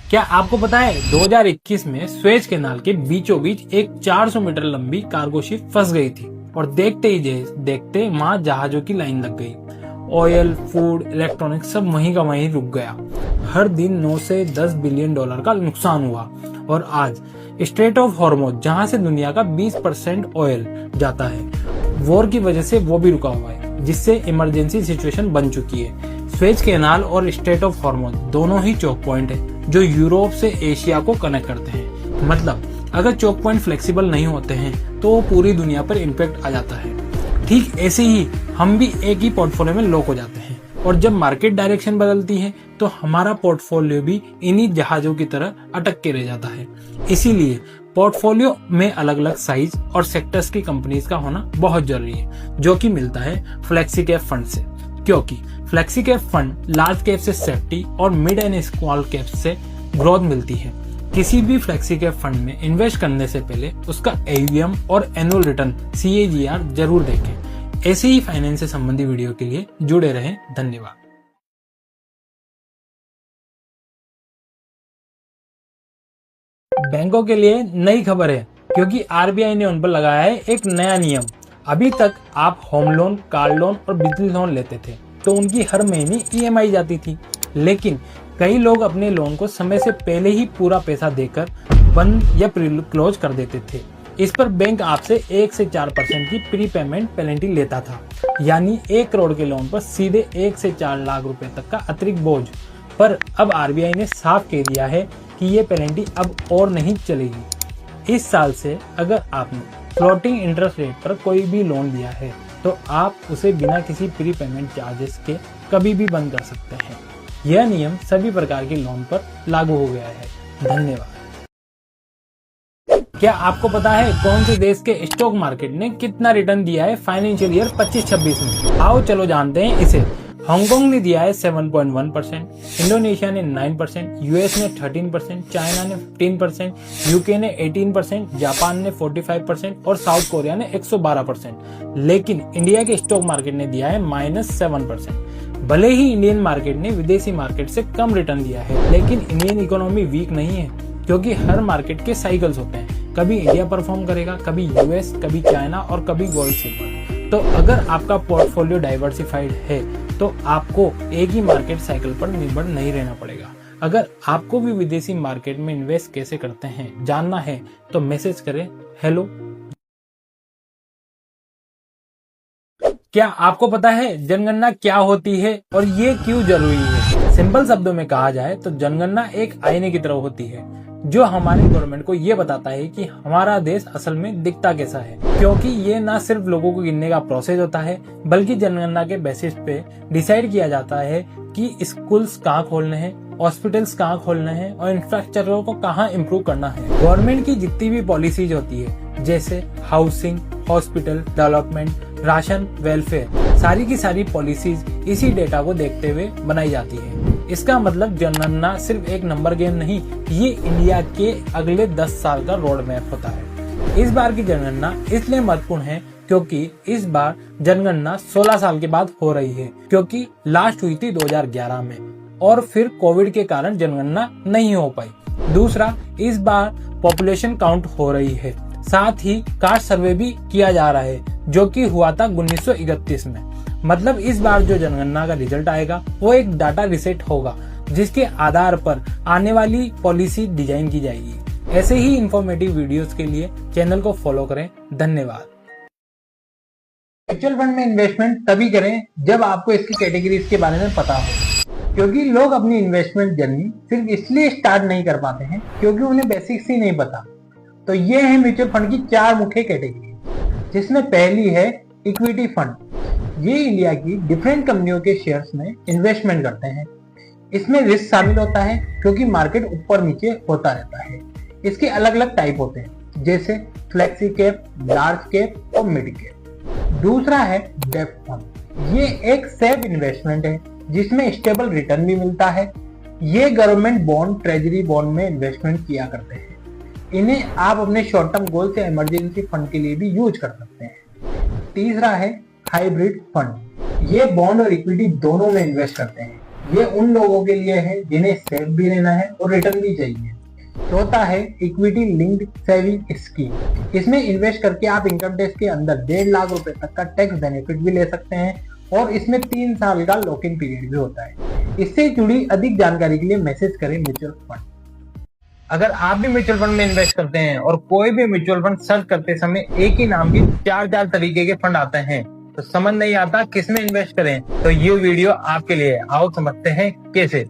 क्या आपको पता है 2021 में स्वेज कैनाल के बीचों बीच एक 400 मीटर लंबी कार्गो शिप फंस गई थी और देखते ही देखते वहां जहाजों की लाइन लग गई। ऑयल, फूड, इलेक्ट्रॉनिक्स सब वहीं का वहीं रुक गया। हर दिन 9 से 10 बिलियन डॉलर का नुकसान हुआ और आज स्ट्रेट ऑफ हॉर्मुज, जहां से दुनिया का 20% ऑयल जाता है, वॉर की वजह से वो भी रुका हुआ है, जिससे इमरजेंसी सिचुएशन बन चुकी है। स्वेज कैनाल और स्ट्रेट ऑफ हॉर्मुज दोनों ही चौक पॉइंट है जो यूरोप से एशिया को कनेक्ट करते हैं। मतलब अगर चौक पॉइंट फ्लेक्सिबल नहीं होते हैं तो पूरी दुनिया पर इम्पैक्ट आ जाता है। ठीक ऐसे ही हम भी एक ही पोर्टफोलियो में लॉक हो जाते हैं और जब मार्केट डायरेक्शन बदलती है तो हमारा पोर्टफोलियो भी इन्हीं जहाजों की तरह अटक के रह जाता है। इसीलिए पोर्टफोलियो में अलग अलग साइज और सेक्टर्स की कंपनीज का होना बहुत जरूरी है, जो कि मिलता है फ्लेक्सी कैप फंड से। क्योंकि flexi cap fund large cap से सेफ्टी और मिड एंड स्मॉल कैप से ग्रोथ मिलती है। किसी भी फ्लेक्सी कैप फंड में इन्वेस्ट करने से पहले उसका AUM और एनुअल रिटर्न CAGR जरूर देखें। ऐसे ही फाइनेंस से संबंधित वीडियो के लिए जुड़े रहें। धन्यवाद। बैंकों के लिए नई खबर है, क्योंकि RBI ने उन पर लगाया है एक नया नियम। अभी तक आप होम लोन, कार लोन और बिजली लोन लेते थे तो उनकी हर महीने EMI जाती थी, लेकिन कई लोग अपने लोन को समय से पहले ही पूरा पैसा देकर बंद या क्लोज कर देते थे। इस पर बैंक आपसे 1 से 4% की प्री पेमेंट पेनल्टी लेता था, यानी 1 करोड़ के लोन पर सीधे 1 से 4 लाख रुपए तक का अतिरिक्त बोझ। पर अब RBI ने साफ कह दिया है कि ये पेनल्टी अब और नहीं चलेगी। इस साल से अगर आपने फ्लोटिंग इंटरेस्ट रेट पर कोई भी लोन लिया है तो आप उसे बिना किसी प्री पेमेंट चार्जेस के कभी भी बंद कर सकते हैं। यह नियम सभी प्रकार के लोन पर लागू हो गया है। धन्यवाद। क्या आपको पता है कौन से देश के स्टॉक मार्केट ने कितना रिटर्न दिया है फाइनेंशियल ईयर 25-26 में? आओ चलो जानते हैं इसे। हांगकांग ने दिया है 7.1%, इंडोनेशिया ने 9%, US ने 13%, चाइना ने 15%, UK ने 18%, जापान ने 45% और साउथ कोरिया ने 112%। लेकिन इंडिया के स्टॉक मार्केट ने दिया है -7%। भले ही इंडियन मार्केट ने विदेशी मार्केट से कम रिटर्न दिया है, लेकिन इंडियन इकोनॉमी वीक नहीं है, क्योंकि हर मार्केट के साइकिल्स होते हैं। कभी इंडिया परफॉर्म करेगा, कभी US, कभी चाइना और कभी गोल्ड सिल्वर। तो अगर आपका पोर्टफोलियो डाइवर्सिफाइड है तो आपको एक ही मार्केट साइकिल पर निर्भर नहीं रहना पड़ेगा। अगर आपको भी विदेशी मार्केट में इन्वेस्ट कैसे करते हैं जानना है तो मैसेज करें हेलो। क्या आपको पता है जनगणना क्या होती है और ये क्यों जरूरी है? सिंपल शब्दों में कहा जाए तो जनगणना एक आईने की तरह होती है, जो हमारी गवर्नमेंट को ये बताता है कि हमारा देश असल में दिखता कैसा है। क्योंकि ये ना सिर्फ लोगों को गिनने का प्रोसेस होता है, बल्कि जनगणना के बेसिस पे डिसाइड किया जाता है कि स्कूल्स कहाँ खोलने हैं, हॉस्पिटल्स कहाँ खोलने हैं और इंफ्रास्ट्रक्चर को कहाँ इम्प्रूव करना है। गवर्नमेंट की जितनी भी पॉलिसीज होती है, जैसे housing, hospital development, ration, welfare, सारी की सारी पॉलिसीज इसी डेटा को देखते हुए बनाई जाती है। इसका मतलब जनगणना सिर्फ एक नंबर गेम नहीं, ये इंडिया के अगले 10 साल का रोड मैप होता है। इस बार की जनगणना इसलिए महत्वपूर्ण है क्योंकि इस बार जनगणना 16 साल के बाद हो रही है, क्योंकि लास्ट हुई थी 2011 में और फिर कोविड के कारण जनगणना नहीं हो पाई। दूसरा, इस बार पॉपुलेशन काउंट हो रही है, साथ ही कास्ट सर्वे भी किया जा रहा है, जो कि हुआ था 1931 में। मतलब इस बार जो जनगणना का रिजल्ट आएगा वो एक डाटा रिसेट होगा, जिसके आधार पर आने वाली पॉलिसी डिजाइन की जाएगी। ऐसे ही इंफॉर्मेटिव वीडियोस के लिए चैनल को फॉलो करें। धन्यवाद। म्यूचुअल फंड में इन्वेस्टमेंट तभी करें जब आपको इसकी कैटेगरीज के बारे में पता हो, क्योंकि लोग अपनी इन्वेस्टमेंट जर्नी सिर्फ इसलिए स्टार्ट नहीं कर पाते हैं क्योंकि उन्हें बेसिक्स ही नहीं पता। तो ये है म्यूचुअल फंड की 4 मुख्य कैटेगरी, जिसमें पहली है इक्विटी फंड। ये इंडिया की डिफरेंट कंपनियों के शेयर्स में इन्वेस्टमेंट करते हैं। इसमें रिस्क शामिल होता है क्योंकि मार्केट ऊपर नीचे होता रहता है। इसके अलग अलग टाइप होते हैं, जैसे फ्लेक्सी कैप, लार्ज कैप और मिड कैप। दूसरा है डेब्ट फंड। ये एक सेफ इन्वेस्टमेंट है जिसमें स्टेबल रिटर्न भी मिलता है। ये गवर्नमेंट बॉन्ड, ट्रेजरी बॉन्ड में इन्वेस्टमेंट किया करते हैं। इन्हें आप अपने शॉर्ट टर्म गोल्स या इमरजेंसी फंड के लिए भी यूज कर सकते हैं। तीसरा है हाइब्रिड फंड। ये बॉन्ड और इक्विटी दोनों में इन्वेस्ट करते हैं। ये उन लोगों के लिए है जिन्हें सेफ भी रहना है और रिटर्न भी चाहिए। चौथा है इक्विटी लिंक्ड सेविंग स्कीम। इसमें इन्वेस्ट करके आप इनकम टैक्स के अंदर 1.5 लाख रुपए तक का टैक्स बेनिफिट भी ले सकते हैं और इसमें 3 साल का लॉक इन पीरियड भी होता है। इससे जुड़ी अधिक जानकारी के लिए मैसेज करें म्यूचुअल फंड। अगर आप भी म्यूचुअल फंड में इन्वेस्ट करते हैं और कोई भी म्यूचुअल फंड सर्च करते समय एक ही नाम के 4 तरीके के फंड आते हैं तो समझ नहीं आता किस में इन्वेस्ट करें, तो ये वीडियो आपके लिए है। आओ समझते हैं कैसे।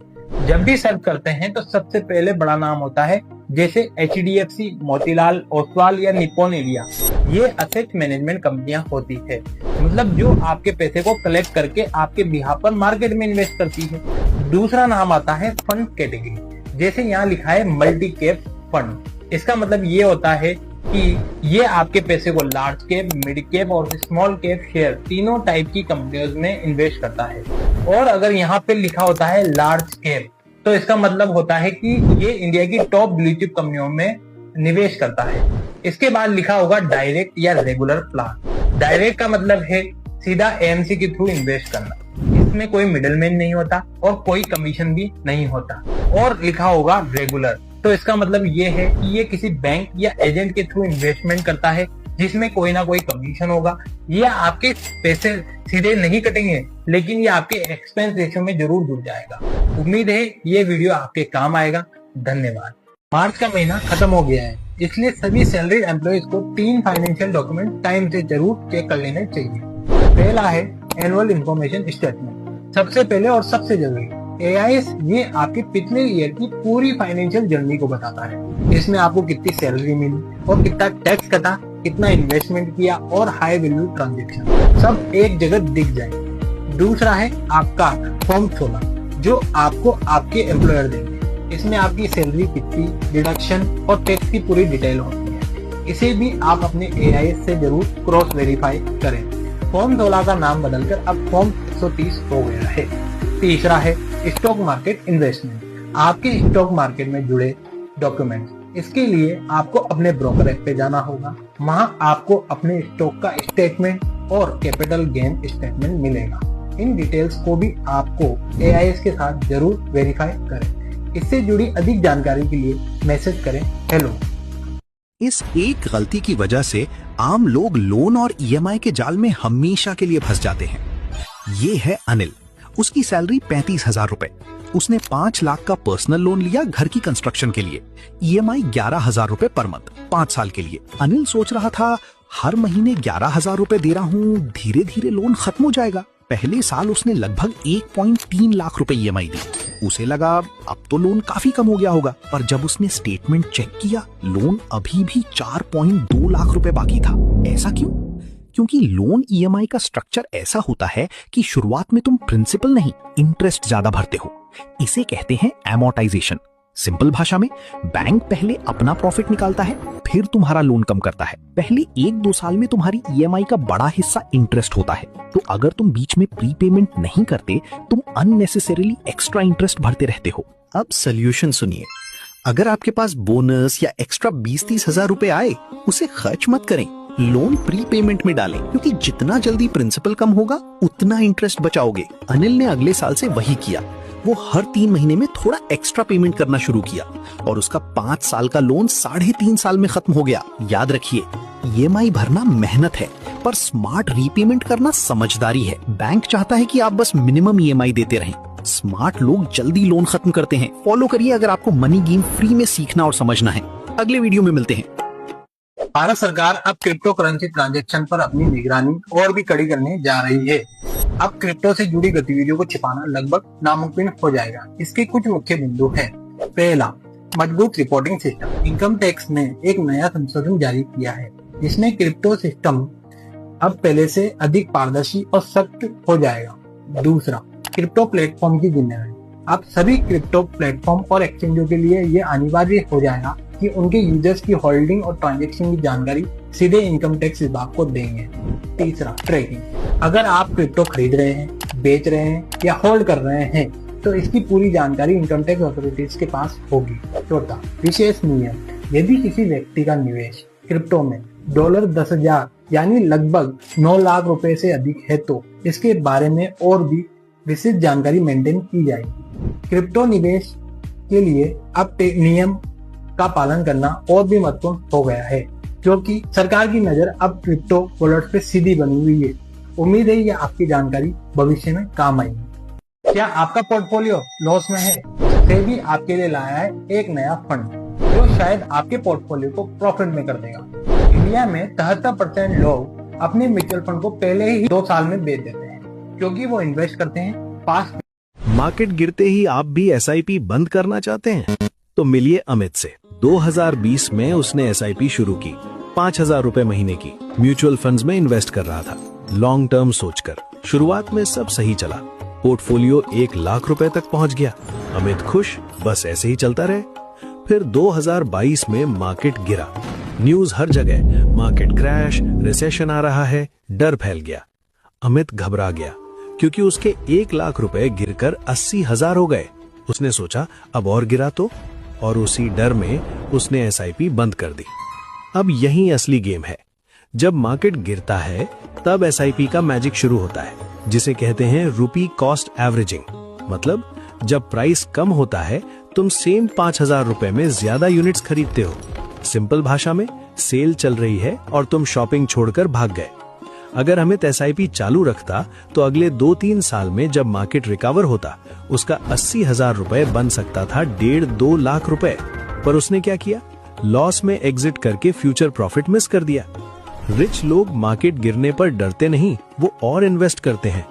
जब भी सर्च करते हैं तो सबसे पहले बड़ा नाम होता है, जैसे HDFC, मोतीलाल ओसवाल या निप्पॉन इंडिया। ये असेट मैनेजमेंट कंपनियां होती है, मतलब जो आपके पैसे को कलेक्ट करके आपके बिहाफ पर मार्केट में इन्वेस्ट करती है। दूसरा नाम आता है फंड कैटेगरी, जैसे यहाँ लिखा है मल्टी कैप फंड। इसका मतलब ये होता है कि ये आपके पैसे को लार्ज कैप, मिड कैप और स्मॉल कैप शेयर तीनों टाइप की कंपनियों में इन्वेस्ट करता है। और अगर यहाँ पे लिखा होता है लार्ज कैप तो इसका मतलब होता है कि ये इंडिया की टॉप ब्लू चिप कंपनियों में निवेश करता है। इसके बाद लिखा होगा डायरेक्ट या रेगुलर प्लान। डायरेक्ट का मतलब है सीधा AMC के थ्रू इन्वेस्ट करना, इसमें कोई मिडलमैन नहीं होता और कोई कमीशन भी नहीं होता। और लिखा होगा रेगुलर, तो इसका मतलब ये है कि ये किसी बैंक या एजेंट के थ्रू इन्वेस्टमेंट करता है जिसमें कोई ना कोई कमीशन होगा। ये आपके पैसे सीधे नहीं कटेंगे, लेकिन ये आपके एक्सपेंस रेशियो में जरूर जुड़ जाएगा। उम्मीद है ये वीडियो आपके काम आएगा। धन्यवाद। मार्च का महीना खत्म हो गया है, इसलिए सभी सैलरीड एम्प्लॉइज को 3 फाइनेंशियल डॉक्यूमेंट टाइम से जरूर चेक कर लेने चाहिए। पहला है एनुअल इन्फॉर्मेशन स्टेटमेंट। सबसे पहले और सबसे जरूरी AIS ये आपके पिछले ईयर की पूरी फाइनेंशियल जर्नी को बताता है। इसमें आपको कितनी सैलरी मिली और कितना टैक्स कटा, कितना इन्वेस्टमेंट किया और हाई वैल्यू ट्रांजैक्शन सब एक जगह दिख जाए। दूसरा है आपका फॉर्म 16 जो आपको आपके एम्प्लॉयर देंगे। इसमें आपकी सैलरी कितनी, डिडक्शन और टैक्स की पूरी डिटेल होती है। इसे भी आप अपने AIS से जरूर क्रॉस वेरीफाई करें। फॉर्म 16 का नाम बदलकर अब फॉर्म 130 हो गया है। तीसरा है स्टॉक मार्केट इन्वेस्टमेंट। आपके स्टॉक मार्केट में जुड़े डॉक्यूमेंट्स, इसके लिए आपको अपने ब्रोकर ऐप पे जाना होगा। वहां आपको अपने स्टॉक का स्टेटमेंट और कैपिटल गेन स्टेटमेंट मिलेगा। इन डिटेल्स को भी आपको AIS के साथ जरूर वेरीफाई करें। इससे जुड़ी अधिक जानकारी के लिए मैसेज करें हेलो। इस एक गलती की वजह से आम लोग लोन और EMI के जाल में हमेशा के लिए फंस जाते हैं। ये है अनिल, उसकी सैलरी 35,000 रुपए। उसने 5 लाख का पर्सनल लोन लिया घर की कंस्ट्रक्शन के लिए। EMI 11,000 रुपए पर मंथ 5 साल के लिए। अनिल सोच रहा था हर महीने 11,000 रुपए दे रहा हूँ, धीरे धीरे लोन खत्म हो जाएगा। पहले साल उसने लगभग 1.3 लाख रुपए EMI दी। उसे लगा अब तो लोन काफी कम हो गया होगा, पर जब उसने स्टेटमेंट चेक किया लोन अभी भी 4.2 लाख रुपए बाकी था। ऐसा क्यों? क्योंकि लोन EMI का स्ट्रक्चर ऐसा होता है कि शुरुआत में तुम प्रिंसिपल नहीं इंटरेस्ट ज्यादा भरते हो। इसे कहते हैं एमोर्टाइजेशन। सिंपल भाषा में बैंक पहले अपना प्रॉफिट निकालता है, फिर तुम्हारा लोन कम करता है। पहले 1-2 साल में तुम्हारी EMI का बड़ा हिस्सा इंटरेस्ट होता है, तो अगर तुम बीच में प्रीपेमेंट नहीं करते तुम अननेसेसरीली एक्स्ट्रा इंटरेस्ट भरते रहते हो। अब सोल्यूशन सुनिए। अगर आपके पास बोनस या एक्स्ट्रा 20-30 हजार रुपए आए, उसे खर्च मत करें, लोन प्रीपेमेंट में डालें, क्योंकि जितना जल्दी प्रिंसिपल कम होगा उतना इंटरेस्ट बचाओगे। अनिल ने अगले साल से वही किया। वो हर 3 महीने में थोड़ा एक्स्ट्रा पेमेंट करना शुरू किया और उसका 5 साल का लोन 3.5 साल में खत्म हो गया। याद रखिए, EMI भरना मेहनत है, पर स्मार्ट रीपेमेंट करना समझदारी है। बैंक चाहता है कि आप बस मिनिमम EMI देते रहें। स्मार्ट लोग जल्दी लोन खत्म करते हैं। फॉलो करिए अगर आपको मनी गेम फ्री में सीखना और समझना है। अगले वीडियो में मिलते हैं। भारत सरकार अब क्रिप्टो करेंसी ट्रांजैक्शन पर अपनी निगरानी और भी कड़ी करने जा रही है। अब क्रिप्टो से जुड़ी गतिविधियों को छिपाना लगभग नामुमकिन हो जाएगा। इसके कुछ मुख्य बिंदु हैं। पहला, मजबूत रिपोर्टिंग सिस्टम। इनकम टैक्स ने एक नया संशोधन जारी किया है जिसमें क्रिप्टो सिस्टम अब पहले से अधिक पारदर्शी और सख्त हो जाएगा। दूसरा, क्रिप्टो प्लेटफॉर्म की जिम्मेदारी। अब सभी क्रिप्टो प्लेटफॉर्म और एक्सचेंजों के लिए ये अनिवार्य हो जाएगा कि उनके यूजर्स की होल्डिंग और ट्रांजैक्शन की जानकारी सीधे इनकम टैक्स विभाग को देंगे। तीसरा, ट्रैकिंग। अगर आप क्रिप्टो खरीद रहे हैं, बेच रहे हैं या होल्ड कर रहे हैं तो इसकी पूरी जानकारी इनकम टैक्स अथॉरिटीज के पास होगी। चौथा, विशेष नियम। यदि किसी व्यक्ति का निवेश क्रिप्टो में $10,000 यानी लगभग 9 लाख रुपए से अधिक है तो इसके बारे में और भी विशेष जानकारी मेंटेन की जाएगी। क्रिप्टो निवेश के लिए अब नियम का पालन करना और भी महत्वपूर्ण हो गया है, क्योंकि सरकार की नजर अब क्रिप्टो वॉलेट पे सीधी बनी हुई है। उम्मीद है ये आपकी जानकारी भविष्य में काम आएगी। क्या आपका पोर्टफोलियो लॉस में है? सेबी आपके लिए लाया है एक नया फंड जो शायद आपके पोर्टफोलियो को प्रॉफिट में कर देगा। इंडिया में 73% लोग अपने म्यूचुअल फंड को पहले ही 2 साल में बेच देते हैं, क्योंकि वो इन्वेस्ट करते हैं फास्ट। मार्केट गिरते ही आप भी एसआईपी बंद करना चाहते हैं? तो मिलिए अमित से। 2020 में उसने एसआईपी शुरू की, 5,000 रुपए महीने की। म्यूचुअल फंड्स में इन्वेस्ट कर रहा था, लॉन्ग टर्म सोचकर। शुरुआत में सब सही चला, पोर्टफोलियो 1 लाख रुपए तक पहुंच गया। अमित खुश, बस ऐसे ही चलता रहे। फिर 2022 में मार्केट गिरा, न्यूज हर जगह, मार्केट क्रैश, रिसेशन आ रहा है, डर फैल गया। अमित घबरा गया, क्योंकि उसके 1 लाख रुपए गिरकर 80,000 हो गए। उसने सोचा अब और गिरा तो, और उसी डर में उसने एसआईपी बंद कर दी। अब यही असली गेम है। जब मार्केट गिरता है तब एसआईपी का मैजिक शुरू होता है, जिसे कहते हैं रुपी कॉस्ट एवरेजिंग। मतलब जब प्राइस कम होता है तुम सेम 5,000 रुपए में ज्यादा यूनिट्स खरीदते हो। सिंपल भाषा में, सेल चल रही है और तुम शॉपिंग छोड़कर भाग गए। अगर अमित एसआईपी चालू रखता तो अगले 2-3 साल में जब मार्केट रिकवर होता उसका 80,000 रुपए बन सकता था 1.5-2 लाख रुपए। पर उसने क्या किया? लॉस में एग्जिट करके फ्यूचर प्रॉफिट मिस कर दिया। रिच लोग मार्केट गिरने पर डरते नहीं, वो और इन्वेस्ट करते हैं।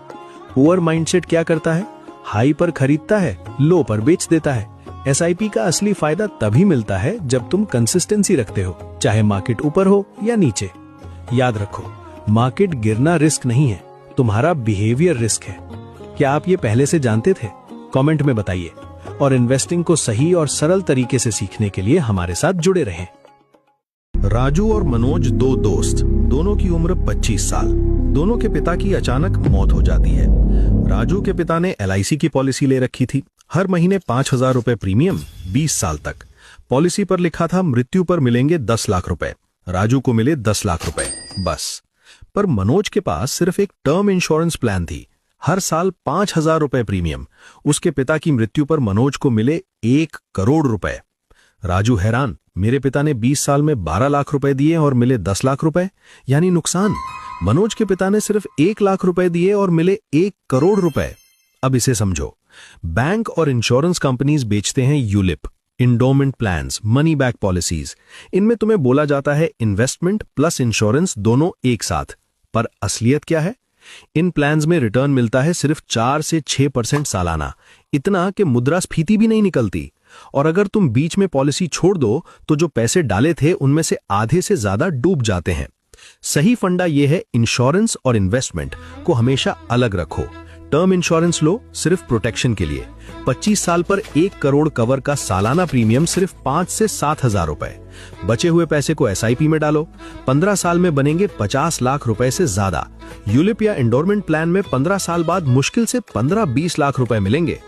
पुअर माइंडसेट क्या करता है? हाई पर खरीदता है, लो पर बेच देता है। एसआईपी का असली फायदा तभी मिलता है जब तुम कंसिस्टेंसी रखते हो, चाहे मार्केट ऊपर हो या नीचे। याद रखो, मार्केट गिरना रिस्क नहीं है, तुम्हारा बिहेवियर रिस्क है। क्या आप ये पहले से जानते थे? कमेंट में बताइए। और इन्वेस्टिंग को सही और सरल तरीके से सीखने के लिए हमारे साथ जुड़े रहें। राजू और मनोज 2 दोस्त, दोनों की उम्र 25 साल। दोनों के पिता की अचानक मौत हो जाती है। राजू के पिता ने एलआईसी की पॉलिसी ले रखी थी, हर महीने 5,000 रुपए प्रीमियम, 20 साल तक। पॉलिसी पर लिखा था मृत्यु पर मिलेंगे 10 लाख रुपए। राजू को मिले 10 लाख रुपए बस। पर मनोज के पास सिर्फ एक टर्म इंश्योरेंस प्लान थी, हर साल 5,000 रुपए प्रीमियम। उसके पिता की मृत्यु पर मनोज को मिले 1 करोड़ रुपए। राजू हैरान, मेरे पिता ने 20 साल में 12 लाख रुपए दिए और मिले 10 लाख रुपए, यानी नुकसान। मनोज के पिता ने सिर्फ 1 लाख रुपए दिए और मिले 1 करोड़ रुपए। अब इसे समझो, बैंक और इंश्योरेंस कंपनीज बेचते हैं ULIP, endowment plans, money back policies. इनमें तुम्हें बोला जाता है इन्वेस्टमेंट प्लस इंश्योरेंस दोनों एक साथ। पर असलियत क्या है? इन प्लान्स में रिटर्न मिलता है सिर्फ 4 से 6% सालाना, इतना कि मुद्रास्फीति भी नहीं निकलती। और अगर तुम बीच में पॉलिसी छोड़ दो तो जो पैसे डाले थे उनमें से आधे से ज्यादा डूब जाते हैं। सही फंडा यह है, इंश्योरेंस और इन्वेस्टमेंट को हमेशा अलग रखो। टर्म इंश्योरेंस लो सिर्फ प्रोटेक्शन के लिए, 25 साल पर 1 करोड़ कवर का सालाना प्रीमियम सिर्फ 5 से 7,000 रुपए। बचे हुए पैसे को एसआईपी में डालो, 15 साल में बनेंगे 50 लाख रुपए से ज्यादा। यूलिप या एंडोरमेंट प्लान में 15 साल बाद मुश्किल से 15-20 लाख रुपए मिलेंगे।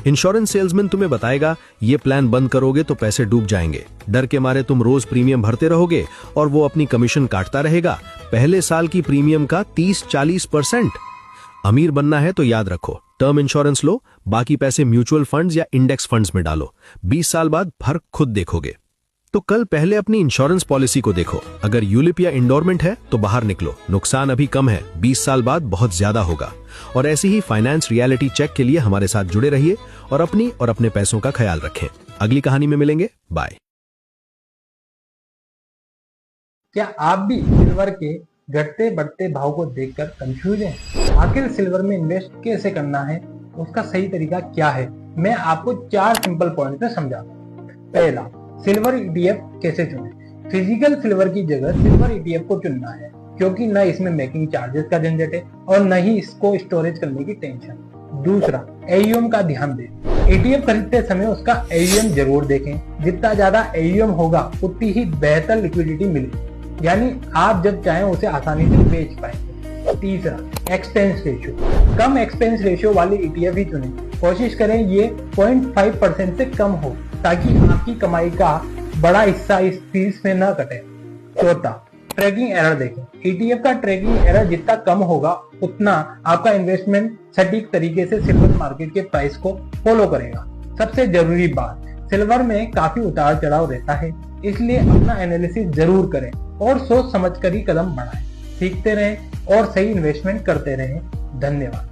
इंश्योरेंस सेल्समैन तुम्हें बताएगा ये प्लान बंद करोगे तो पैसे डूब जाएंगे। डर के मारे तुम रोज प्रीमियम भरते रहोगे और वो अपनी कमीशन काटता रहेगा, पहले साल की प्रीमियम का 30-40%। अमीर बनना है तो याद रखो, टर्म इंश्योरेंस लो, बाकी पैसे म्यूचुअल फंड्स या इंडेक्स फंड्स में डालो। 20 साल बाद फर्क खुद देखोगे। तो कल पहले अपनी इंश्योरेंस पॉलिसी को देखो, अगर यूलिप या इंडोरमेंट है तो बाहर निकलो, नुकसान अभी कम है, 20 साल बाद बहुत ज्यादा होगा। और ऐसी ही फाइनेंस रियलिटी चेक के लिए हमारे साथ जुड़े रहिए और अपनी और अपने पैसों का ख्याल रखें। अगली कहानी में मिलेंगे, बाय। क्या आप भी सिल्वर के घटते बढ़ते भाव को देखकर कंफ्यूज हैं? आखिर सिल्वर में इन्वेस्ट कैसे करना है, उसका सही तरीका क्या है, मैं आपको 4 सिंपल पॉइंट में समझाता हूँ। पहला, सिल्वर ईटीएफ कैसे चुनें। फिजिकल सिल्वर की जगह सिल्वर ईटीएफ को चुनना है, क्योंकि न इसमें मेकिंग चार्जेस का झंझट है और न ही इसको स्टोरेज करने की टेंशन। दूसरा, एयूएम का ध्यान दें। ईटीएफ खरीदते समय उसका एयूएम जरूर देखें, जितना ज्यादा एयूएम होगा उतनी ही बेहतर लिक्विडिटी मिलेगी, यानी आप जब चाहें उसे आसानी से बेच पाएंगे। तीसरा, एक्सपेंस रेशियो। कम एक्सपेंस रेशियो वाले ईटीएफ ही चुनें, कोशिश करें ये 0.5% से कम हो, ताकि आपकी कमाई का बड़ा हिस्सा इस फीस में न कटे। चौथा, ट्रैकिंग एरर देखें। ETF का ट्रैकिंग एरर जितना कम होगा उतना आपका इन्वेस्टमेंट सटीक तरीके से सिल्वर मार्केट के प्राइस को फॉलो करेगा। सबसे जरूरी बात, सिल्वर में काफी उतार चढ़ाव रहता है, इसलिए अपना एनालिसिस जरूर करें और सोच समझ कर ही कदम बढ़ाएं। सीखते रहें और सही इन्वेस्टमेंट करते रहें। धन्यवाद।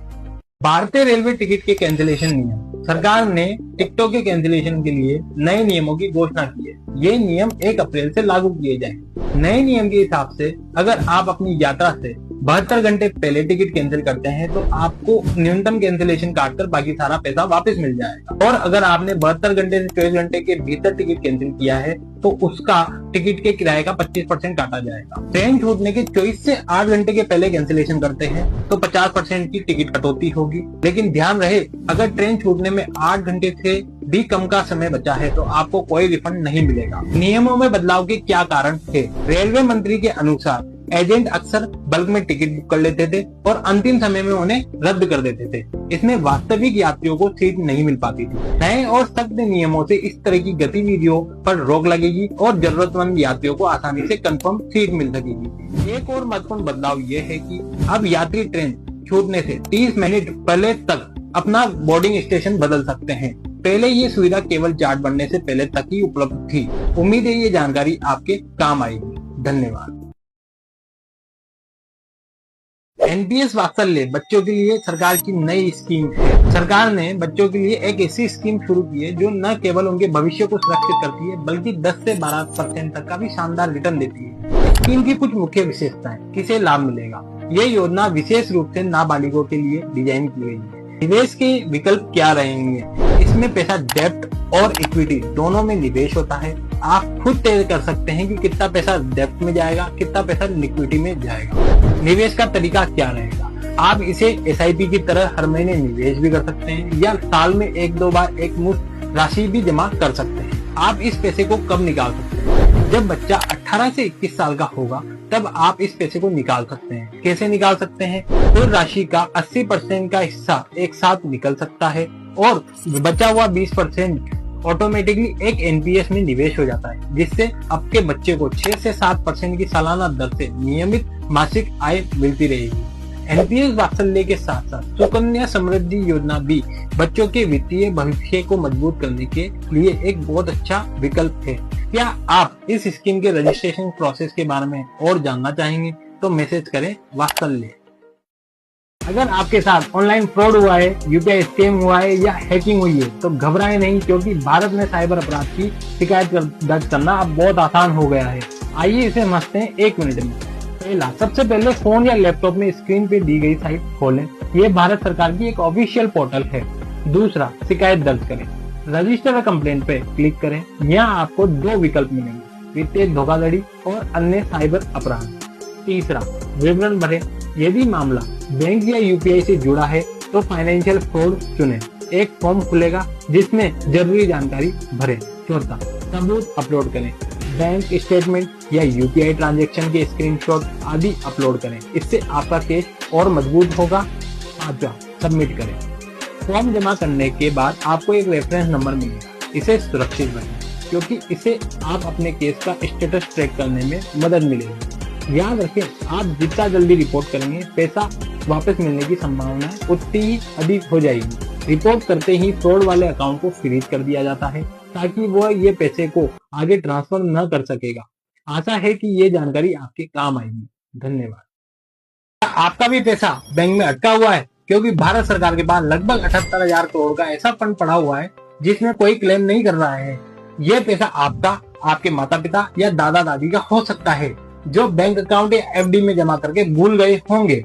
भारतीय रेलवे टिकट के कैंसिलेशन नियम। सरकार ने टिकटों के कैंसिलेशन के लिए नए नियमों की घोषणा की है। ये नियम 1 अप्रैल से लागू किए जाएंगे। नए नियम के हिसाब से अगर आप अपनी यात्रा से 72 घंटे पहले टिकट कैंसिल करते हैं तो आपको न्यूनतम कैंसिलेशन काटकर बाकी सारा पैसा वापस मिल जाएगा। और अगर आपने 72 घंटे से 24 घंटे के भीतर टिकट कैंसिल किया है तो उसका टिकट के किराए का 25% काटा जाएगा। ट्रेन छूटने के 24 से 8 घंटे के पहले कैंसिलेशन करते हैं तो 50% की टिकट कटौती होगी। लेकिन ध्यान रहे, अगर ट्रेन छूटने में 8 घंटे से भी कम का समय बचा है तो आपको कोई रिफंड नहीं मिलेगा। नियमों में बदलाव के क्या कारण है? रेलवे मंत्री के अनुसार एजेंट अक्सर बल्क में टिकट बुक कर लेते थे और अंतिम समय में उन्हें रद्द कर देते थे। इसमें वास्तविक यात्रियों को सीट नहीं मिल पाती थी। नए और सख्त नियमों से इस तरह की गतिविधियों पर रोक लगेगी और जरूरतमंद यात्रियों को आसानी से कंफर्म सीट मिल सकेगी। एक और महत्वपूर्ण बदलाव ये है कि अब यात्री ट्रेन छूटने से 30 मिनट पहले तक अपना बोर्डिंग स्टेशन बदल सकते हैं। पहले ये सुविधा केवल चार्ट बनने से पहले तक ही उपलब्ध थी। उम्मीद है ये जानकारी आपके काम आएगी। धन्यवाद। NPS वात्सल्य बच्चों के लिए सरकार की नई स्कीम है। सरकार ने बच्चों के लिए एक ऐसी स्कीम शुरू की है जो न केवल उनके भविष्य को सुरक्षित करती है बल्कि 10 से 12% तक का भी शानदार रिटर्न देती है। स्कीम की कुछ मुख्य विशेषताएं, किसे लाभ मिलेगा। यह योजना विशेष रूप से नाबालिगों के लिए डिजाइन की गई है। निवेश के विकल्प क्या रहेंगे? इसमें पैसा डेब्ट और इक्विटी दोनों में निवेश होता है। आप खुद तय कर सकते हैं कि कितना पैसा डेब्ट में जाएगा, कितना पैसा इक्विटी में जाएगा। निवेश का तरीका क्या रहेगा? आप इसे SIP की तरह हर महीने निवेश भी कर सकते हैं या साल में 1-2 बार एक मुश्त राशि भी जमा कर सकते हैं। आप इस पैसे को कब निकाल सकते हैं? जब बच्चा 18 से 21 साल का होगा तब आप इस पैसे को निकाल सकते हैं। कैसे निकाल सकते हैं? कुल राशि का 80% का हिस्सा एक साथ निकल सकता है और बचा हुआ 20% ऑटोमेटिकली एक NPS में निवेश हो जाता है, जिससे आपके बच्चे को 6 से 7% की सालाना दर से नियमित मासिक आय मिलती रहेगी। NPS वात्सल्य के साथ साथ सुकन्या समृद्धि योजना भी बच्चों के वित्तीय भविष्य को मजबूत करने के लिए एक बहुत अच्छा विकल्प है। क्या आप इस स्कीम के रजिस्ट्रेशन प्रोसेस के बारे में और जानना चाहेंगे तो मैसेज करें वात्सल्य। अगर आपके साथ ऑनलाइन फ्रॉड हुआ है, UPI स्कैम हुआ है या हैकिंग हुई है तो घबराएं नहीं, क्योंकि भारत में साइबर अपराध की शिकायत दर्ज करना अब बहुत आसान हो गया है। आइए इसे समझते हैं 1 मिनट में। सबसे पहले फोन या लैपटॉप में स्क्रीन पे दी गई साइट खोलें। ये भारत सरकार की एक ऑफिशियल पोर्टल है। दूसरा, शिकायत दर्ज करें। रजिस्टर कंप्लेंट पे क्लिक करें। यहाँ आपको 2 विकल्प मिलेंगे, वित्तीय धोखाधड़ी और अन्य साइबर अपराध। तीसरा, विवरण भरें। यदि मामला बैंक या UPI से जुड़ा है तो फाइनेंशियल फ्रॉड चुनें। एक फॉर्म खुलेगा जिसमें जरूरी जानकारी भरें। चौथा, सबूत अपलोड करें। बैंक स्टेटमेंट या UPI ट्रांजैक्शन के स्क्रीनशॉट आदि अपलोड करें। इससे आपका केस और मजबूत होगा। पांचवा, सबमिट करें। फॉर्म जमा करने के बाद आपको एक रेफरेंस नंबर मिलेगा। इसे सुरक्षित रखें, क्योंकि इससे आप अपने केस का स्टेटस ट्रैक करने में मदद मिलेगी। याद रखें, आप जितना जल्दी रिपोर्ट करेंगे पैसा वापस मिलने की संभावना उतनी ही अधिक हो जाएगी। रिपोर्ट करते ही फ्रॉड वाले अकाउंट को फ्रीज कर दिया जाता है ताकि वह ये पैसे को आगे ट्रांसफर न कर सकेगा। आशा है कि ये जानकारी आपके काम आएगी। धन्यवाद। आपका भी पैसा बैंक में अटका हुआ है? क्योंकि भारत सरकार के पास लगभग 78,000 करोड़ का ऐसा फंड पड़ा हुआ है जिसमें कोई क्लेम नहीं कर रहा है। यह पैसा आपका, आपके माता पिता या दादा दादी का हो सकता है जो बैंक अकाउंट या FD में जमा करके भूल गए होंगे।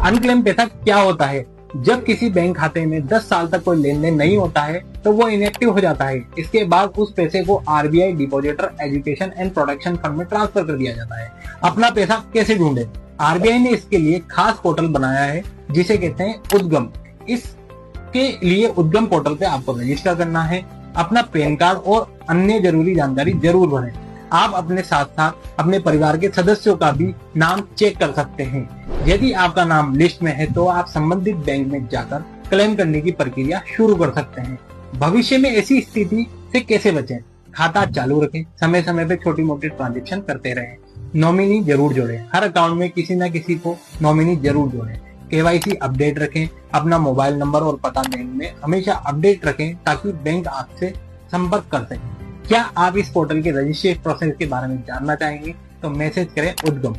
अनक्लेम पैसा क्या होता है? जब किसी बैंक खाते में 10 साल तक कोई लेन देन नहीं होता है तो वो इनएक्टिव हो जाता है। इसके बाद उस पैसे को RBI depositor education and protection fund में ट्रांसफर कर दिया जाता है। अपना पैसा कैसे ढूंढे? RBI ने इसके लिए खास पोर्टल बनाया है जिसे कहते हैं उद्गम। इसके लिए उद्गम पोर्टल पे आपको रजिस्टर करना है। अपना पैन कार्ड और अन्य जरूरी जानकारी जरूर भरें। आप अपने साथ साथ अपने परिवार के सदस्यों का भी नाम चेक कर सकते हैं। यदि आपका नाम लिस्ट में है तो आप संबंधित बैंक में जाकर क्लेम करने की प्रक्रिया शुरू कर सकते हैं। भविष्य में ऐसी स्थिति से कैसे बचें? खाता चालू रखें, समय समय पे छोटी मोटी ट्रांजैक्शन करते रहें। नॉमिनी जरूर जोड़ें। हर अकाउंट में किसी न किसी को नॉमिनी जरूर जोड़ें। KYC अपडेट रखें। अपना मोबाइल नंबर और पता बैंक में हमेशा अपडेट रखें ताकि बैंक आपसे संपर्क कर सके। क्या आप इस पोर्टल के रजिस्ट्रेशन प्रोसेस के बारे में जानना चाहेंगे तो मैसेज करें उद्गम।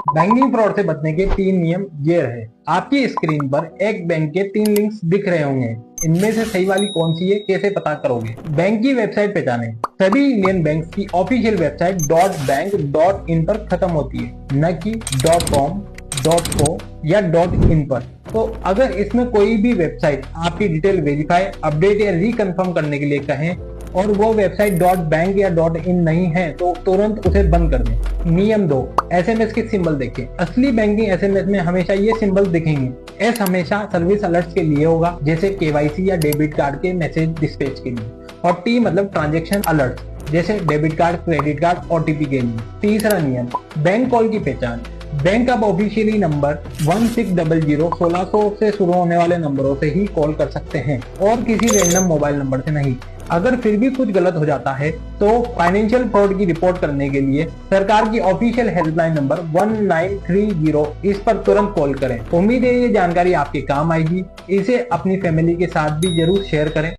बैंकिंग फ्रॉड से बचने के 3 नियम ये रहे। आपकी स्क्रीन पर एक बैंक के 3 लिंक्स दिख रहे होंगे। इनमें से सही वाली कौन सी है, कैसे पता करोगे? बैंक की वेबसाइट पहचानें। सभी इंडियन बैंक्स की ऑफिशियल वेबसाइट .bank.in पर खत्म होती है, न कि .com, .co या .in पर। तो अगर इसमें कोई भी वेबसाइट आपकी डिटेल वेरीफाई, अपडेट या रिकन्फर्म करने के लिए कहें और वो वेबसाइट .bank या .in नहीं है तो तुरंत उसे बंद कर दें। नियम 2, SMS के सिंबल देखें। असली बैंकिंग SMS में हमेशा ये सिंबल दिखेंगे। S हमेशा सर्विस अलर्ट्स के लिए होगा, जैसे KYC या डेबिट कार्ड के मैसेज डिस्पैच के लिए, और T मतलब ट्रांजैक्शन अलर्ट, जैसे debit card, credit card, OTP के लिए। तीसरा नियम, बैंक कॉल की पहचान। बैंक अब ऑफिशियली नंबर 1600 से शुरू होने वाले नंबरों से ही कॉल कर सकते हैं और किसी रैंडम मोबाइल नंबर से नहीं। अगर फिर भी कुछ गलत हो जाता है तो फाइनेंशियल फ्रॉड की रिपोर्ट करने के लिए सरकार की ऑफिशियल हेल्पलाइन नंबर 1930 इस पर तुरंत कॉल करें। उम्मीद है ये जानकारी आपके काम आएगी। इसे अपनी फैमिली के साथ भी जरूर शेयर करें।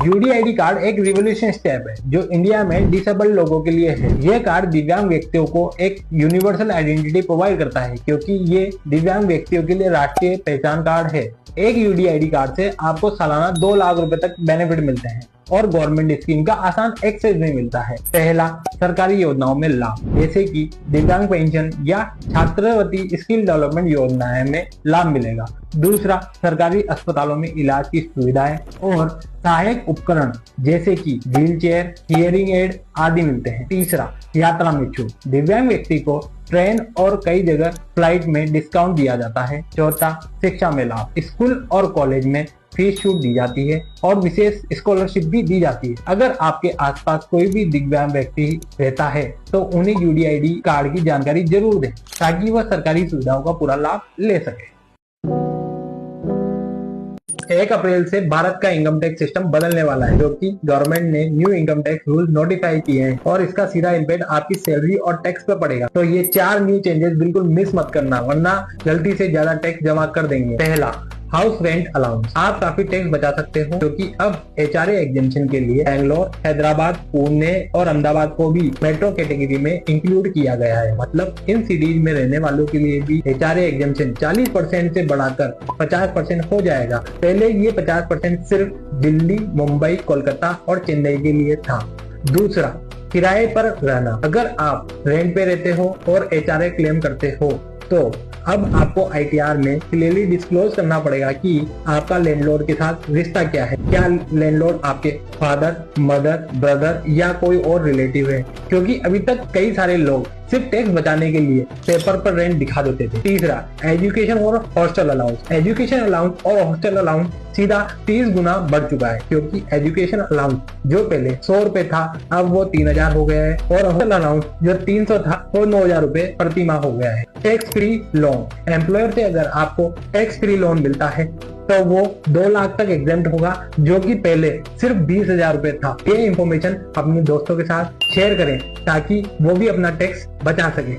UDID कार्ड एक रिवोल्यूशन स्टेप है जो इंडिया में डिसेबल्ड लोगों के लिए है। यह कार्ड दिव्यांग व्यक्तियों को एक यूनिवर्सल आइडेंटिटी प्रोवाइड करता है, क्योंकि ये दिव्यांग व्यक्तियों के लिए राष्ट्रीय पहचान कार्ड है। एक UDID कार्ड से आपको सालाना 2 लाख रुपए तक बेनिफिट मिलते हैं और गवर्नमेंट स्कीम का आसान एक्सेस भी मिलता है। पहला, सरकारी योजनाओं में लाभ, जैसे कि दिव्यांग पेंशन या छात्रवृत्ति स्किल डेवलपमेंट योजनाएं में लाभ मिलेगा। दूसरा, सरकारी अस्पतालों में इलाज की सुविधाएं और सहायक उपकरण जैसे कि व्हील चेयर, हियरिंग एड आदि मिलते हैं। तीसरा, यात्रा में छूट, दिव्यांग व्यक्ति को ट्रेन और कई जगह फ्लाइट में डिस्काउंट दिया जाता है। चौथा, शिक्षा में लाभ, स्कूल और कॉलेज में फीस छूट दी जाती है और विशेष स्कॉलरशिप भी दी जाती है। अगर आपके आसपास कोई भी दिव्यांग व्यक्ति रहता है तो उन्हें UDID कार्ड की जानकारी जरूर दें ताकि वह सरकारी सुविधाओं का पूरा लाभ ले सके। 1 अप्रैल से भारत का इनकम टैक्स सिस्टम बदलने वाला है, क्योंकि गवर्नमेंट ने new income tax rule notify किए हैं और इसका सीधा इम्पैक्ट आपकी सैलरी और टैक्स पे पड़ेगा। तो ये 4 न्यू चेंजेस बिल्कुल मिस मत करना, वरना गलती से ज्यादा टैक्स जमा कर देंगे। पहला, हाउस रेंट अलाउंस। आप काफी टैक्स बचा सकते हो क्योंकि अब HRA एग्जेम्पशन के लिए बैंगलोर, हैदराबाद, पुणे और अहमदाबाद को भी मेट्रो कैटेगरी में इंक्लूड किया गया है। मतलब इन सिटीज में रहने वालों के लिए भी HRA एग्जेम्पशन 40% से बढ़ाकर 50% हो जाएगा। पहले ये 50% सिर्फ दिल्ली, मुंबई, कोलकाता और चेन्नई के लिए था। दूसरा, किराए पर रहना। अगर आप रेंट पे रहते हो और HRA क्लेम करते हो तो अब आपको ITR में क्लियरली डिस्क्लोज करना पड़ेगा कि आपका लैंडलॉर्ड के साथ रिश्ता क्या है। क्या लैंडलॉर्ड आपके फादर, मदर, ब्रदर या कोई और रिलेटिव है, क्योंकि अभी तक कई सारे लोग सिर्फ टैक्स बचाने के लिए पेपर पर रेंट दिखा देते थे। तीसरा, एजुकेशन और हॉस्टल अलाउंस। एजुकेशन अलाउंस और हॉस्टल अलाउंस सीधा 30 गुना बढ़ चुका है, क्योंकि एजुकेशन अलाउंस जो पहले 100 रुपए था अब वो 3000 हो गया है और हॉस्टल अलाउंस जो 300 था वो 9000 रुपए प्रति माह हो गया है। Tax free loan. एम्प्लॉयर से अगर आपको टैक्स फ्री लोन मिलता है तो वो 2 लाख तक एग्जेम्प्ट होगा, जो कि पहले सिर्फ 20,000 रुपए था। ये इंफॉर्मेशन अपने दोस्तों के साथ शेयर करें ताकि वो भी अपना टैक्स बचा सके।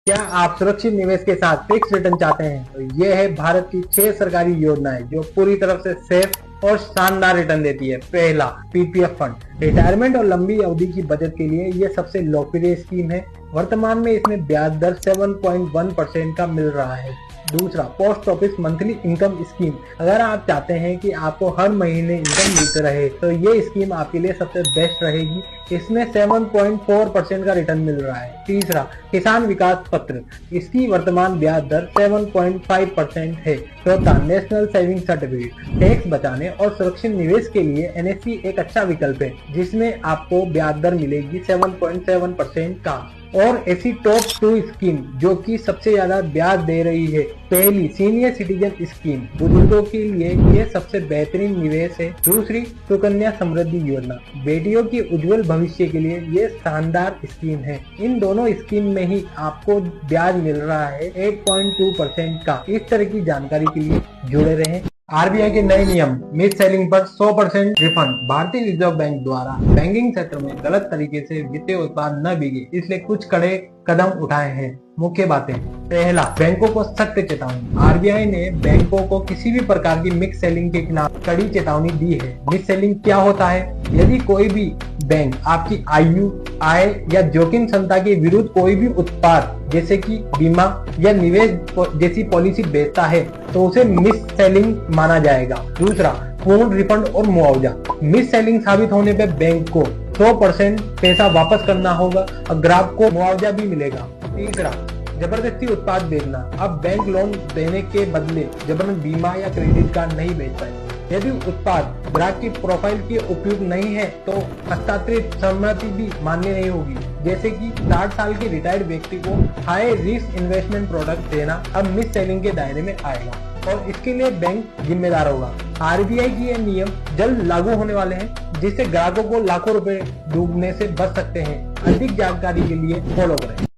क्या आप सुरक्षित निवेश के साथ फिक्स रिटर्न चाहते हैं? तो ये है भारत की 6 सरकारी योजनाएं जो पूरी तरफ से सेफ और शानदार रिटर्न देती है। पहला, PPF फंड। रिटायरमेंट और लंबी अवधि की बचत के लिए ये सबसे लोकप्रिय स्कीम है। वर्तमान में इसमें ब्याज दर 7.1% का मिल रहा है। दूसरा, post office monthly income scheme. अगर आप चाहते हैं कि आपको हर महीने इनकम मिलते रहे तो ये स्कीम आपके लिए सबसे बेस्ट रहेगी। इसमें 7.4% का रिटर्न मिल रहा है। तीसरा, किसान विकास पत्र। इसकी वर्तमान ब्याज दर 7.5% है। चौथा, नेशनल सेविंग सर्टिफिकेट। टैक्स बचाने और सुरक्षित निवेश के लिए NSC एक अच्छा विकल्प है, जिसमें आपको ब्याज दर मिलेगी 7.7% का। और ऐसी टॉप 2 स्कीम जो कि सबसे ज्यादा ब्याज दे रही है। पहली, सीनियर सिटीजन स्कीम। बुजुर्गों के लिए ये सबसे बेहतरीन निवेश है। दूसरी, सुकन्या समृद्धि योजना। बेटियों के उज्जवल भविष्य के लिए ये शानदार स्कीम है। इन दोनों स्कीम में ही आपको ब्याज मिल रहा है 8.2% का। इस तरह की जानकारी के लिए जुड़े रहें। आरबीआई के नए नियम, मिस सेलिंग पर 100% रिफंड। भारतीय रिजर्व बैंक द्वारा बैंकिंग क्षेत्र में गलत तरीके से वित्तीय उत्पाद न बिके, इसलिए कुछ कड़े कदम उठाए हैं। मुख्य बातें, पहला, बैंकों को सख्त चेतावनी। आरबीआई ने बैंकों को किसी भी प्रकार की मिक्स सेलिंग के खिलाफ कड़ी चेतावनी दी है। मिक्स सेलिंग क्या होता है? यदि कोई भी बैंक आपकी आयु, आय या जोखिम क्षमता के विरुद्ध कोई भी उत्पाद जैसे कि बीमा या निवेश जैसी पॉलिसी बेचता है तो उसे मिस सेलिंग माना जाएगा। दूसरा, पूर्ण रिफंड और मुआवजा। मिस सेलिंग साबित होने पर बैंक को 100% पैसा वापस करना होगा और ग्राहक को मुआवजा भी मिलेगा। तीसरा, जबरदस्ती उत्पाद बेचना। अब बैंक लोन देने के बदले जबरन बीमा या क्रेडिट कार्ड नहीं बेच पाएंगे। यदि उत्पाद ग्राहक की प्रोफाइल के उपयुक्त नहीं है तो हस्तांतरित सहमति भी मान्य नहीं होगी। जैसे कि 60 साल के रिटायर्ड व्यक्ति को हाई रिस्क इन्वेस्टमेंट प्रोडक्ट देना अब मिस सेलिंग के दायरे में आएगा और इसके लिए बैंक जिम्मेदार होगा। आरबीआई की ये नियम जल्द लागू होने वाले हैं, जिससे ग्राहकों को लाखों रुपए डूबने से बच सकते हैं। अधिक जानकारी के लिए फॉलो करें।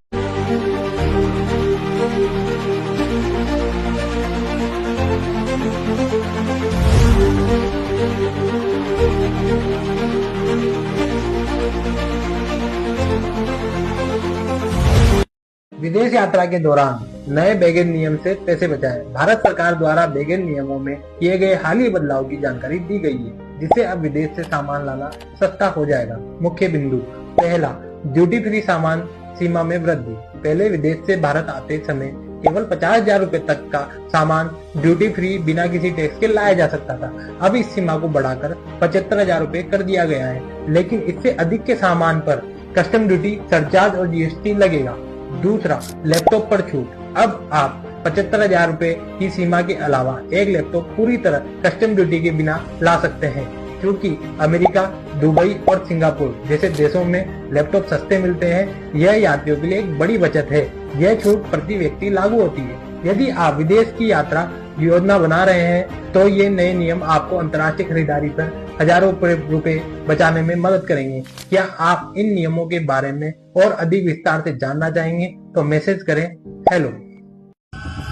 विदेश यात्रा के दौरान नए बैगेज नियम से पैसे बचाएं। भारत सरकार द्वारा बैगेज नियमों में किए गए हालिया बदलाव की जानकारी दी गई है, जिससे अब विदेश से सामान लाना सस्ता हो जाएगा। मुख्य बिंदु, पहला, ड्यूटी फ्री सामान सीमा में वृद्धि। पहले विदेश से भारत आते समय केवल 50,000 रुपए तक का सामान ड्यूटी फ्री बिना किसी टैक्स के लाया जा सकता था। अब इस सीमा को बढ़ाकर 75,000 रुपए कर दिया गया है, लेकिन इससे अधिक के सामान पर कस्टम ड्यूटी, सरचार्ज और जीएसटी लगेगा। दूसरा, लैपटॉप पर छूट। अब आप 75,000 रुपए की सीमा के अलावा एक लैपटॉप पूरी तरह कस्टम ड्यूटी के बिना ला सकते हैं, क्योंकि अमेरिका, दुबई और सिंगापुर जैसे देशों में लैपटॉप सस्ते मिलते हैं। यह यात्रियों के लिए एक बड़ी बचत है। यह छूट प्रति व्यक्ति लागू होती है। यदि आप विदेश की यात्रा योजना बना रहे हैं तो ये नए नियम आपको अंतर्राष्ट्रीय खरीदारी पर हजारों रुपए बचाने में मदद करेंगे। क्या आप इन नियमों के बारे में और अधिक विस्तार से जानना चाहेंगे तो मैसेज करें हेलो।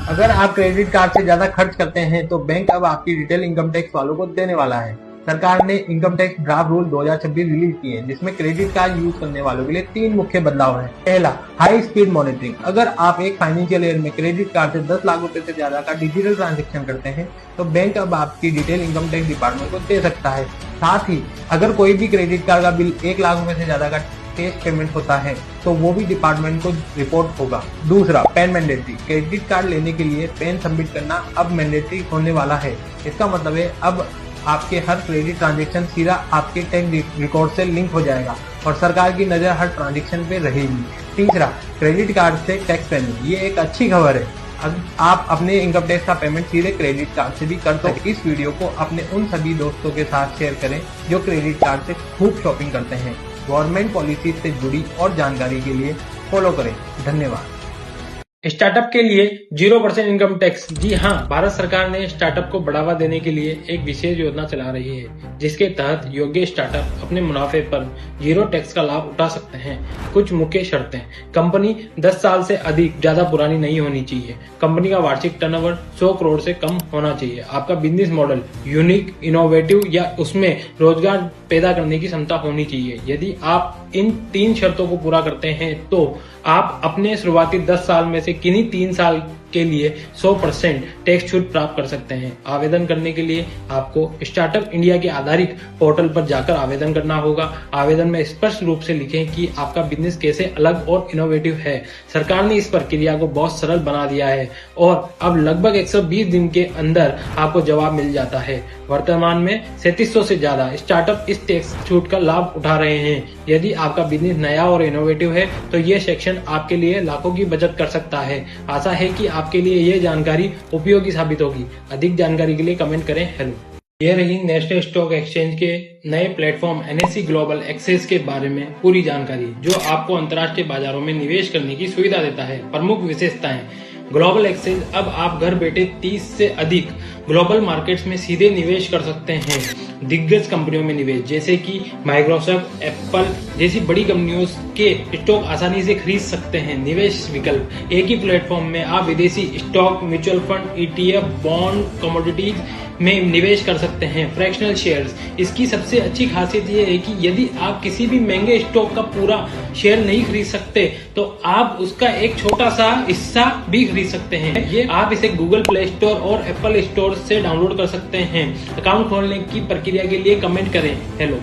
अगर आप क्रेडिट कार्ड से ज्यादा खर्च करते हैं तो बैंक अब आपकी रिटेल इनकम टैक्स वालों को देने वाला है। सरकार ने income tax draft rule 2026 release किए हैं, जिसमें क्रेडिट कार्ड यूज करने वालों के लिए 3 मुख्य बदलाव हैं। पहला, हाई स्पीड मॉनिटरिंग। अगर आप एक फाइनेंशियल ईयर में क्रेडिट कार्ड से 10 लाख रुपए से ज्यादा का डिजिटल ट्रांजैक्शन करते हैं तो बैंक अब आपकी डिटेल इनकम टैक्स डिपार्टमेंट को दे सकता है। साथ ही अगर कोई भी क्रेडिट कार्ड का बिल 1 लाख रुपए से ज्यादा का कैश पेमेंट होता है तो वो भी डिपार्टमेंट को रिपोर्ट होगा। दूसरा, पैन मैंडेटरी। क्रेडिट कार्ड लेने के लिए पैन सबमिट करना अब मैंडेटरी होने वाला है। इसका मतलब है अब आपके हर क्रेडिट ट्रांजैक्शन सीधा आपके टैक्स रिकॉर्ड से लिंक हो जाएगा और सरकार की नजर हर ट्रांजैक्शन पे रहेगी। तीसरा, क्रेडिट कार्ड से टैक्स पेमेंट। ये एक अच्छी खबर है। अब आप अपने इनकम टैक्स का पेमेंट सीधे क्रेडिट कार्ड से भी कर सकते। इस वीडियो को अपने उन सभी दोस्तों के साथ शेयर करें जो क्रेडिट कार्ड से खूब शॉपिंग करते हैं। गवर्नमेंट पॉलिसी से जुड़ी और जानकारी के लिए फॉलो करें। धन्यवाद। स्टार्टअप के लिए 0% इनकम टैक्स। जी हाँ, भारत सरकार ने स्टार्टअप को बढ़ावा देने के लिए एक विशेष योजना चला रही है, जिसके तहत योग्य स्टार्टअप अपने मुनाफे पर 0 टैक्स का लाभ उठा सकते हैं। कुछ मुख्य शर्तें, कंपनी 10 साल से ज्यादा पुरानी नहीं होनी चाहिए। कंपनी का वार्षिक टर्नओवर 100 करोड़ से कम होना चाहिए। आपका बिजनेस मॉडल यूनिक, इनोवेटिव या उसमें रोजगार पैदा करने की क्षमता होनी चाहिए। यदि आप इन 3 शर्तों को पूरा करते हैं तो आप अपने शुरुआती 10 साल में से किन्हीं 3 साल के लिए 100% टैक्स छूट प्राप्त कर सकते हैं। आवेदन करने के लिए आपको स्टार्टअप इंडिया के आधारित पोर्टल पर जाकर आवेदन करना होगा। आवेदन में स्पष्ट रूप से लिखें कि आपका बिजनेस कैसे अलग और इनोवेटिव है। सरकार ने इस प्रक्रिया को बहुत सरल बना दिया है और अब लगभग 120 दिन के अंदर आपको जवाब मिल जाता है। वर्तमान में 3700 से ज्यादा स्टार्टअप इस टैक्स छूट का लाभ उठा रहे हैं। यदि आपका बिजनेस नया और इनोवेटिव है तो ये सेक्शन आपके लिए लाखों की बचत कर सकता है। आशा है कि आपके लिए ये जानकारी उपयोगी साबित होगी। अधिक जानकारी के लिए कमेंट करें हेलो। ये रही नेशनल स्टॉक एक्सचेंज के नए प्लेटफॉर्म NSE ग्लोबल एक्सेस के बारे में पूरी जानकारी, जो आपको अंतर्राष्ट्रीय बाजारों में निवेश करने की सुविधा देता है। प्रमुख विशेषताएं, ग्लोबल एक्सचेंज, अब आप घर बैठे 30 से अधिक ग्लोबल मार्केट्स में सीधे निवेश कर सकते हैं। दिग्गज कंपनियों में निवेश, जैसे कि माइक्रोसॉफ्ट, एप्पल जैसी बड़ी कंपनियों के स्टॉक आसानी से खरीद सकते हैं। निवेश विकल्प, एक ही प्लेटफॉर्म में आप विदेशी stock, mutual fund, ETF, bond, commodities में निवेश कर सकते हैं। फ्रैक्शनल शेयर्स, इसकी सबसे अच्छी खासियत यह है कि यदि आप किसी भी महंगे स्टॉक का पूरा शेयर नहीं खरीद सकते तो आप उसका एक छोटा सा हिस्सा भी खरीद सकते हैं। ये आप इसे गूगल प्ले स्टोर और एप्पल स्टोर से डाउनलोड कर सकते हैं। अकाउंट खोलने की प्रक्रिया के लिए कमेंट करें हेलो।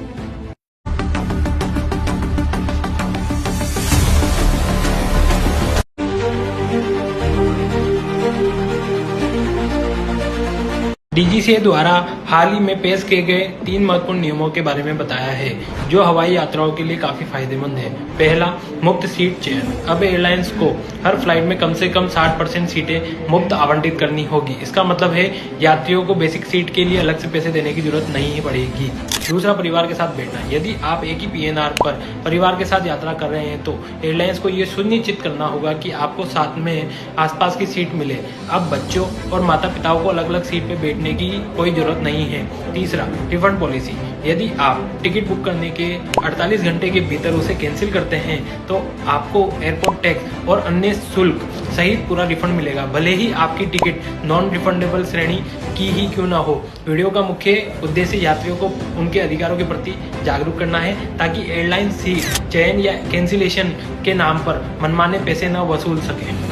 DGCA द्वारा हाल ही में पेश किए गए 3 महत्वपूर्ण नियमों के बारे में बताया है जो हवाई यात्राओं के लिए काफी फायदेमंद है। पहला, मुफ्त सीट चयन। अब एयरलाइंस को हर फ्लाइट में कम से कम 60% सीटें मुफ्त आवंटित करनी होगी। इसका मतलब है यात्रियों को बेसिक सीट के लिए अलग से पैसे देने की जरूरत नहीं पड़ेगी। दूसरा, परिवार के साथ बैठना। यदि आप एक ही PNR पर परिवार के साथ यात्रा कर रहे हैं तो एयरलाइंस को यह सुनिश्चित करना होगा कि आपको साथ में आसपास की सीट मिले। अब बच्चों और माता पिताओं को अलग अलग सीट पर बैठने की कोई जरूरत नहीं है। तीसरा, रिफंड पॉलिसी। यदि आप टिकट बुक करने के 48 घंटे के भीतर उसे कैंसिल करते हैं तो आपको एयरपोर्ट टैक्स और अन्य शुल्क सहित पूरा रिफंड मिलेगा, भले ही आपकी टिकट नॉन रिफंडेबल श्रेणी की ही क्यों ना हो। वीडियो का मुख्य उद्देश्य यात्रियों को उनके अधिकारों के प्रति जागरूक करना है ताकि एयरलाइन सीट चयन या कैंसिलेशन के नाम पर मनमाने पैसे न वसूल सके।